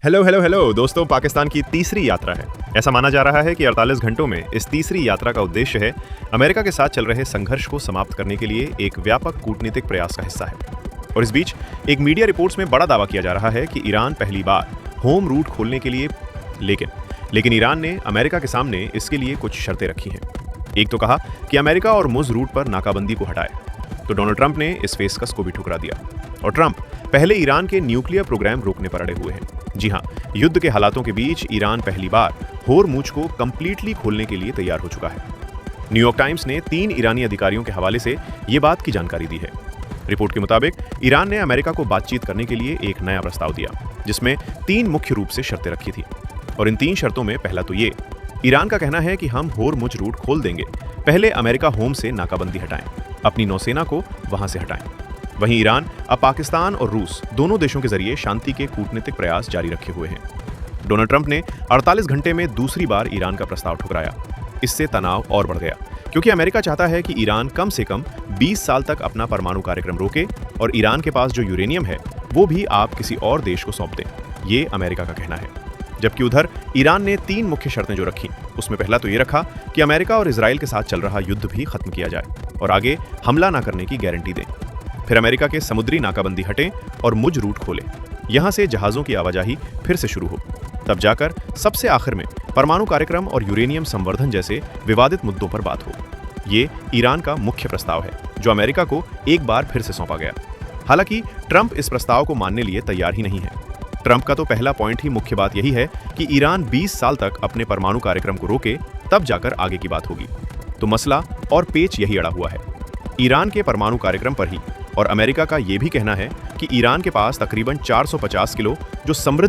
Hello hello hello दोस्तों, पाकिस्तान की तीसरी यात्रा है। ऐसा माना जा रहा है कि 48 घंटों में इस तीसरी यात्रा का उद्देश्य है अमेरिका के साथ चल रहे संघर्ष को समाप्त करने के लिए एक व्यापक कूटनीतिक प्रयास का हिस्सा है। और इस बीच एक मीडिया रिपोर्ट्स में बड़ा दावा किया जा रहा है कि ईरान पहली बार होम रूट खोलने के लिए लेकिन ईरान ने अमेरिका के सामने इसके लिए कुछ शर्तें रखी हैं। एक तो कहा कि अमेरिका और मुज रूट पर नाकाबंदी को हटाए, तो डोनाल्ड ट्रंप ने इस पेशकश को भी ठुकरा दिया। और ट्रंप पहले ईरान के न्यूक्लियर प्रोग्राम रोकने पर अड़े हुए हैं। जी हां, युद्ध के हालातों के बीच ईरान पहली बार होर्मुज को कंप्लीटली खोलने के लिए तैयार हो चुका है। न्यूयॉर्क टाइम्स ने 3 ईरानी अधिकारियों के हवाले से ये बात की जानकारी दी है। रिपोर्ट के मुताबिक ईरान ने अमेरिका को बातचीत करने के लिए एक नया प्रस्ताव दिया, जिसमें 3 मुख्य रूप से शर्तें रखी थी। और इन 3 शर्तों में पहला तो ये, ईरान का कहना है कि हम होर्मुज रूट खोल देंगे, पहले अमेरिका होम से नाकाबंदी हटाएं, अपनी नौसेना को वहां से हटाएं। वहीं ईरान अब पाकिस्तान और रूस दोनों देशों के जरिए शांति के कूटनीतिक प्रयास जारी रखे हुए हैं। डोनाल्ड ट्रंप ने 48 घंटे में दूसरी बार ईरान का प्रस्ताव ठुकराया। इससे तनाव और बढ़ गया, क्योंकि अमेरिका चाहता है कि ईरान कम से कम 20 साल तक अपना परमाणु कार्यक्रम रोके और ईरान के पास जो यूरेनियम है वो भी आप किसी और देश को सौंप दें। ये अमेरिका का कहना है। जबकि उधर ईरान ने 3 मुख्य शर्तें जो रखी, उसमें पहला तो ये रखा कि अमेरिका और इजराइल के साथ चल रहा युद्ध भी खत्म किया जाए और आगे हमला न करने की गारंटी दें। फिर अमेरिका के समुद्री नाकाबंदी हटें और मुज रूट खोलें, यहां से जहाजों की आवाजाही फिर से शुरू हो। तब जाकर सबसे आखिर में परमाणु कार्यक्रम और यूरेनियम संवर्धन जैसे विवादित मुद्दों पर बात हो। ये ईरान का मुख्य प्रस्ताव है, जो अमेरिका को एक बार फिर से सौंपा गया। हालांकि ट्रंप इस प्रस्ताव को मानने लिए तैयार ही नहीं है। ट्रंप का तो पहला पॉइंट ही मुख्य बात यही है कि ईरान 20 साल तक अपने परमाणु कार्यक्रम को रोके, तब जाकर आगे की बात होगी। तो मसला और पेच यही अड़ा हुआ है, ईरान के परमाणु कार्यक्रम पर ही। और अमेरिका का यह भी कहना है कि ईरान के पास तकरीबन 450 किलो जो समृद्ध